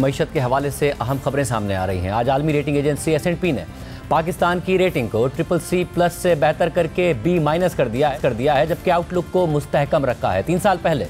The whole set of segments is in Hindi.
मईशत के हवाले से अहम खबरें सामने आ रही हैं। आज आलमी रेटिंग एजेंसी S&P ने पाकिस्तान की रेटिंग को CCC+ से बेहतर करके B- कर दिया है, जबकि आउटलुक को मुस्तहकम रखा है। 3 साल पहले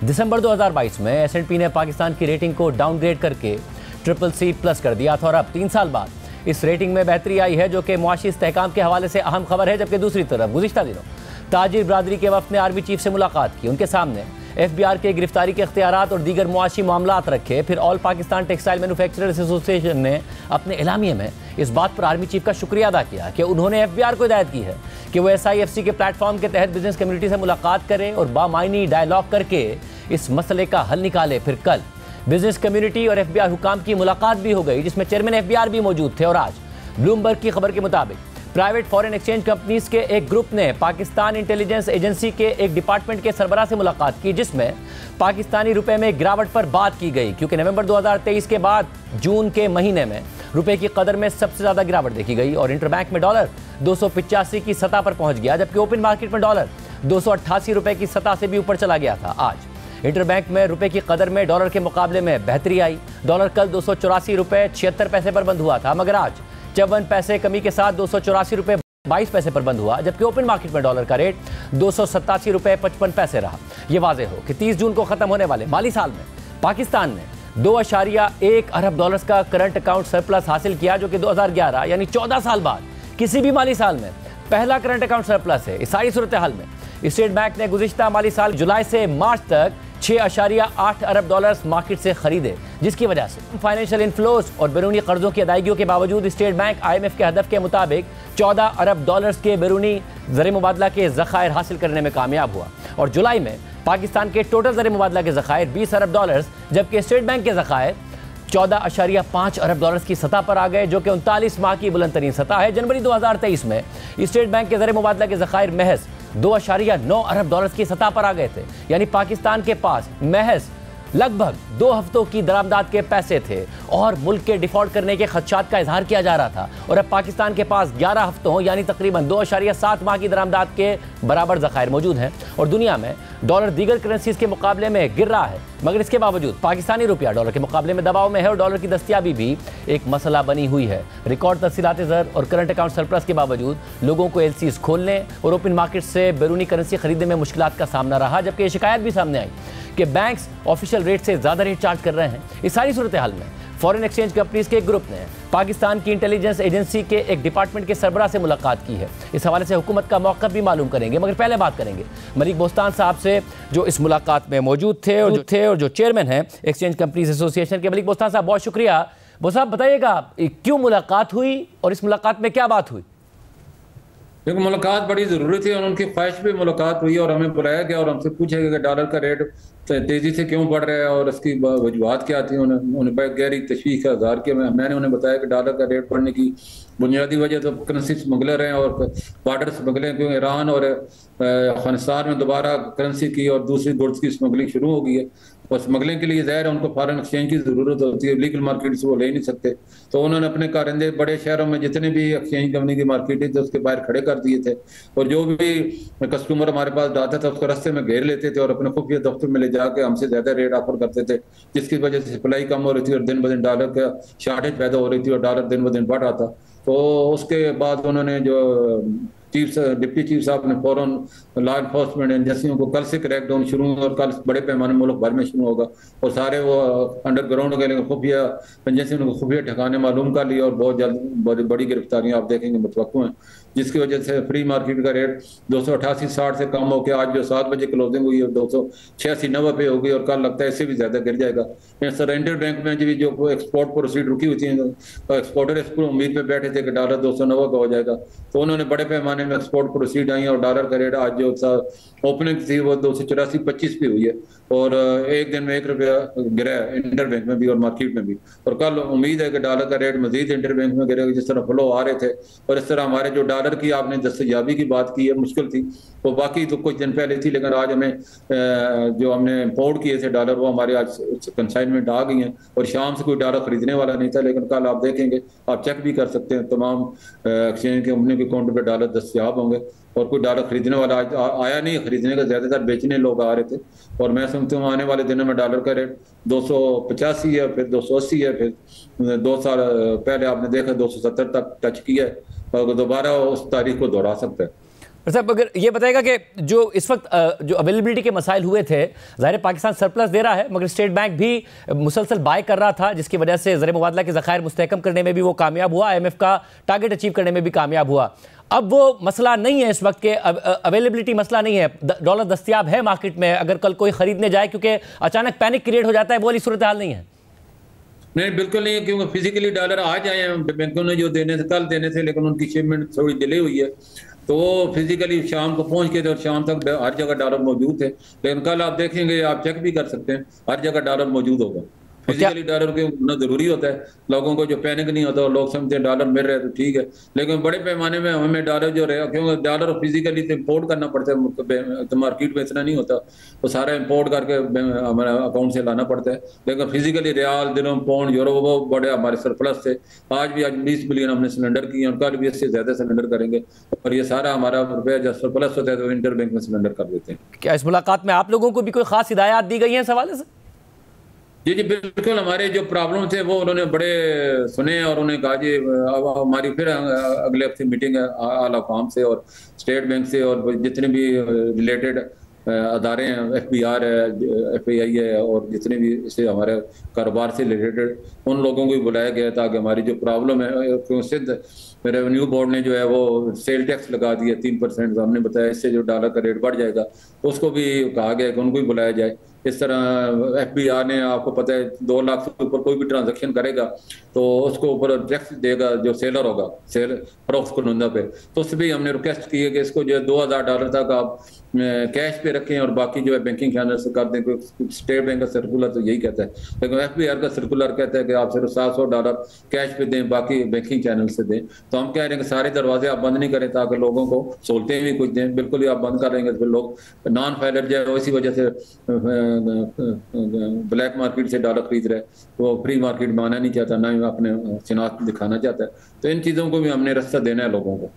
दिसंबर 2022 में S&P ने पाकिस्तान की रेटिंग को डाउनग्रेड करके CCC+ कर दिया था और अब 3 साल बाद इस रेटिंग में बेहतरी आई है, जो कि मुआशी इस्तेहकाम के हवाले से अहम खबर है। जबकि दूसरी तरफ गुज़िश्ता दिनों ताजिर बरादरी के वफ़द ने आर्मी चीफ से मुलाकात की, उनके सामने FBR के गिरफ्तारी के इख्तियारात और दीगर मुआशी मामलात रखे। फिर all Pakistan textile manufacturers association ने अपने एलामिये में इस बात पर आर्मी चीफ का शुक्रिया अदा किया कि उन्होंने FBR को हिदायत की है कि वह SIFC के प्लेटफॉर्म के तहत बिजनेस कम्युनिटी से मुलाकात करें और बामायनी डायलॉग करके इस मसले का हल निकाले। फिर कल बिजनेस कम्युनिटी और FBR हुकाम की मुलाकात भी हो गई, जिसमें चेयरमैन FBR भी मौजूद थे। और आज ब्लूमबर्ग की खबर के मुताबिक प्राइवेट फॉरेन एक्सचेंज कंपनीज के एक ग्रुप ने पाकिस्तान इंटेलिजेंस एजेंसी के एक डिपार्टमेंट के सरबराह से मुलाकात की, जिसमें पाकिस्तानी रुपए में गिरावट पर बात की गई, क्योंकि नवंबर 2023 के बाद जून के महीने में रुपए की कदर में सबसे ज़्यादा गिरावट देखी गई और इंटरबैंक में डॉलर 285 की सतह पर पहुंच गया, जबकि ओपन मार्केट में डॉलर 288 रुपए की सतह से भी ऊपर चला गया था। आज इंटरबैंक में रुपए की कदर में डॉलर के मुकाबले में बेहतरी आई। डॉलर कल 284 रुपए 76 पैसे पर बंद हुआ था, मगर आज 54 पैसे कमी के साथ 284 रुपए 22 पैसे पर बंद हुआ, जबकि ओपन मार्केट में डॉलर का रेट 287 रुपए 55 पैसे रहा। यह वाज़ेह हो कि 30 जून को खत्म होने वाले माली साल में पाकिस्तान ने 2.1 अरब डॉलर्स का करंट अकाउंट सरप्लस हासिल किया, जो कि 2011 यानी 14 साल बाद किसी भी माली साल में पहला करंट अकाउंट सरप्लस है। इस सारी सूरत हाल में स्टेट बैंक ने गुज़िश्ता माली साल जुलाई से मार्च तक 6.8 अरब डॉलर्स मार्केट से खरीदे, जिसकी वजह से फाइनेंशियल इनफ्लोज और बैरूनी कर्जों की अदायगियों के बावजूद स्टेट बैंक IMF के हदफ के मुताबिक 14 अरब डॉलर्स के बैरूनी ज़र मुबादला के ज़खायर हासिल करने में कामयाब हुआ। और जुलाई में पाकिस्तान के टोटल ज़र मुबादला के ज़खायर 20 अरब डॉलर्स, जबकि स्टेट बैंक के ज़खायर 14.5 अरब डॉलर्स की सतह पर आ गए, जो कि 39 माह की बुलंद तरीन सतह है। जनवरी 2023 में स्टेट बैंक के ज़र मुबादला के ज़खायर महज 2.9 अरब डॉलर्स की सतह पर आ गए थे, यानी पाकिस्तान के पास महज लगभग 2 हफ्तों की दरामदात के पैसे थे और मुल्क के डिफॉल्ट करने के खदशात का इजहार किया जा रहा था। और अब पाकिस्तान के पास 11 हफ्तों यानी तकरीबन 2.7 माह की दरामदात के बराबर ज़खायर मौजूद हैं। और दुनिया में डॉलर दीगर करेंसीज के मुकाबले में गिर रहा है, मगर इसके बावजूद पाकिस्तानी रुपया डॉलर के मुकाबले में दबाव में है और डॉलर की दस्तियाबी भी एक मसला बनी हुई है। रिकॉर्ड तफसीलात ज़र और करंट अकाउंट सरप्लस के बावजूद लोगों को LCs खोलने और ओपन मार्केट से बैरूनी करेंसी खरीदने में मुश्किलात का सामना रहा, जबकि ये शिकायत भी सामने आई कि बैंक्स ऑफिशियल रेट से ज़्यादा रेट चार्ज कर रहे हैं। इस सारी सूरत हाल में फॉरेन एक्सचेंज कंपनीज के एक ग्रुप ने पाकिस्तान की इंटेलिजेंस एजेंसी के एक डिपार्टमेंट के सरबराह से मुलाकात की है। इस हवाले से हुकूमत का मौक़िफ़ भी मालूम करेंगे, मगर पहले बात करेंगे मलिक बोस्तान साहब से, जो इस मुलाकात में मौजूद थे और जो चेयरमैन हैं एक्सचेंज कंपनीज एसोसिएशन के। मलिक बोस्तान साहब, बहुत शुक्रिया। वो साहब, बताइएगा क्यों मुलाकात हुई और इस मुलाकात में क्या बात हुई? देखो, मुलाकात बड़ी ज़रूरी थी और उनकी ख्वाहिश भी मुलाकात हुई और हमें बुलाया गया और हमसे पूछा गया कि डॉलर का रेट तेज़ी से क्यों बढ़ रहा है और इसकी वजूहत क्या थी। उन्हें गहरी तशवीश का इज़हार किया। मैंने उन्हें बताया कि डॉलर का रेट बढ़ने की बुनियादी वजह तो करेंसी स्मगलर हैं और बॉर्डर स्मगलिंग, क्योंकि ईरान और अफगानिस्तान में दोबारा करेंसी की और दूसरी गुड्स की स्मगलिंग शुरू हो गई है। और स्मगलिंग के लिए ज़ाहिर है उनको फॉरेन एक्सचेंज की ज़रूरत होती है, लीगल मार्केट से वो ले नहीं सकते। तो उन्होंने अपने कारिंदे बड़े शहरों में जितने भी एक्सचेंज कंपनी की मार्केट थे उसके बाहर खड़े कर दिए थे और जो भी कस्टमर हमारे पास आता था उसको रास्ते में घेर लेते थे और अपने खुफिया दफ्तर में ले जाके हमसे ज़्यादा रेट ऑफर करते थे, जिसकी वजह से सप्लाई कम हो रही थी और दिन ब दिन डॉलर का शॉर्टेज पैदा हो रही थी और डॉलर दिन ब दिन बढ़ रहा था। तो उसके बाद उन्होंने जो डिप्टी चीफ साहब ने फौरन लॉ इन्फोर्समेंट एजेंसियों को कल से क्रैकडाउन शुरू होगा और कल बड़े पैमाने मुल्क भर में शुरू होगा और सारे वो अंडरग्राउंड के खुफिया एजेंसियों को खुफिया ठिकाने मालूम कर लिया और बहुत जल्द बड़ी गिरफ्तारियां आप देखेंगे मुतवक्को हैं, जिसकी वजह से फ्री मार्केट का रेट 288-60 से कम होकर आज जो 7 बजे क्लोजिंग हुई है 286-90 पे होगी और कल लगता है इससे भी ज़्यादा गिर जाएगा। सरेंडर बैंक में जो एक्सपोर्ट प्रोसीड रुकी हुई थी तो एक्सपोर्टर इस उम्मीद पे बैठे थे कि डॉलर 290 का हो जाएगा, तो उन्होंने बड़े पैमाने में एक्सपोर्ट प्रोसीड आई और डॉलर का रेट आज जो ओपनिंग थी वो 284-25 पे हुई है और एक दिन में 1 रुपया गिरा है इंटर बैंक में भी और मार्केट में भी। और कल उम्मीद है कि डॉलर का रेट मजीद इंटर बैंक में गिरेगा, जिस तरह फ्लो आ रहे थे। और इस तरह हमारे जो डॉलर की आपने दस्तयाबी की बात की है, मुश्किल थी वो बाकी तो कुछ दिन पहले थी, लेकिन आज हमें जो हमने इम्पोर्ट किए थे डॉलर वो हमारे आज कंसाइनमेंट आ गई हैं और शाम से कोई डॉलर खरीदने वाला नहीं था, लेकिन कल आप देखेंगे, आप चेक भी कर सकते हैं, तमाम एक्सचेंज कंपनी के अकाउंट पर डॉलर दस्तयाब होंगे और कोई डॉलर खरीदने वाला आया नहीं, खरीदने का ज़्यादातर बेचने लोग आ रहे थे। और मैं समझते हैं आने वाले दिनों में डॉलर का रेट 285 है, फिर 280 है, फिर 2 साल पहले आपने देखा 270 तक टच किया है और दोबारा उस तारीख को दोहरा सकता है। साहब अगर ये बताएगा कि जो इस वक्त जो अवेलेबिलिटी के मसाइल हुए थे, ज़ाहिर पाकिस्तान सरप्लस दे रहा है मगर स्टेट बैंक भी मुसलसल बाय कर रहा था, जिसकी वजह से ज़र मुबादला के ज़खायर मुस्तहकम करने में भी वो कामयाब हुआ, IMF का टारगेट अचीव करने में भी कामयाब हुआ। अब वो मसला नहीं है इस वक्त के, अवेलेबिलिटी मसला नहीं है, डॉलर दस्तियाब है मार्केट में अगर कल कोई खरीदने जाए, क्योंकि अचानक पैनिक क्रिएट हो जाता है, वो वाली सूरत हाल नहीं है। नहीं, बिल्कुल नहीं है, क्योंकि फिजिकली डॉलर आज आए हैं बैंकों ने जो देने थे कल देने थे, लेकिन उनकी शिपमेंट थोड़ी डिले हुई है, तो वो फिजिकली शाम को पहुंच के थे और शाम तक हर जगह डॉलर मौजूद थे। लेकिन कल आप देखेंगे, आप चेक भी कर सकते हैं, हर जगह डॉलर मौजूद होगा। फिजिकली डॉलर के होना जरूरी होता है, लोगों को जो पैनिक नहीं होता और लोग समझते हैं डॉलर मिल रहे हैं तो ठीक है, लेकिन बड़े पैमाने में हमें डॉलर जो रहेगा, क्योंकि डॉलर फिजिकली तो इम्पोर्ट करना पड़ता है, तो मार्केट में इतना नहीं होता, तो सारा इम्पोर्ट करके हमारे अकाउंट से लाना पड़ता है। लेकिन फिजिकली रियाल, दिरहम, पाउंड, यूरो वो बड़े हमारे सरप्लस थे। आज 20 बिलियन हमने सिलेंडर किए और कल भी इससे ज्यादा सिलेंडर करेंगे, और ये सारा हमारा रुपया जब सरप्लस होता है तो इंटर बैंक में सिलेंडर कर देते हैं। क्या इस मुलाकात में आप लोगों को भी कोई खास हिदायत दी गई है इस हवाले से? जी जी बिल्कुल, हमारे जो प्रॉब्लम थे वो उन्होंने बड़े सुने और उन्होंने कहा जी अब हमारी फिर अगले हफ्ते मीटिंग है आला काम से और स्टेट बैंक से और जितने भी रिलेटेड अदारे हैं, FBR है, FAI है, और जितने भी इससे हमारे कारोबार से रिलेटेड उन लोगों को भी बुलाया गया ताकि हमारी जो प्रॉब्लम है, क्यों सिद्ध रेवेन्यू बोर्ड ने जो है वो सेल टैक्स लगा दिया 3%, हमने बताया इससे जो डॉलर का रेट बढ़ जाएगा, उसको भी कहा गया कि उनको भी बुलाया जाए। इस तरह FBR ने, आपको पता है 2 लाख से ऊपर कोई भी ट्रांजैक्शन करेगा तो उसको ऊपर टैक्स देगा जो सेलर होगा, सेल फरोख्त कुनंदा पे, तो उससे भी हमने रिक्वेस्ट की है कि इसको जो है $2000 तक आप कैश पे रखें और बाकी जो है बैंकिंग चैनल से कर दें। स्टेट बैंक का सर्कुलर तो यही कहता है, लेकिन FBR का सर्कुलर कहता है कि आप सिर्फ $700 कैश पे दें, बाकी बैंकिंग चैनल से दें। तो हम कह रहे हैं कि सारे दरवाजे आप बंद नहीं करें ताकि लोगों को सहूलतें भी कुछ दें, बिल्कुल ही आप बंद कर देंगे तो फिर लोग नॉन फाइलर जो है इसी वजह से ब्लैक मार्केट से डॉलर खरीद रहे, वो फ्री मार्केट में आना नहीं चाहता, ना ही अपने शिनाख्त दिखाना चाहता है। तो इन चीज़ों को भी हमने रास्ता देना है लोगों को।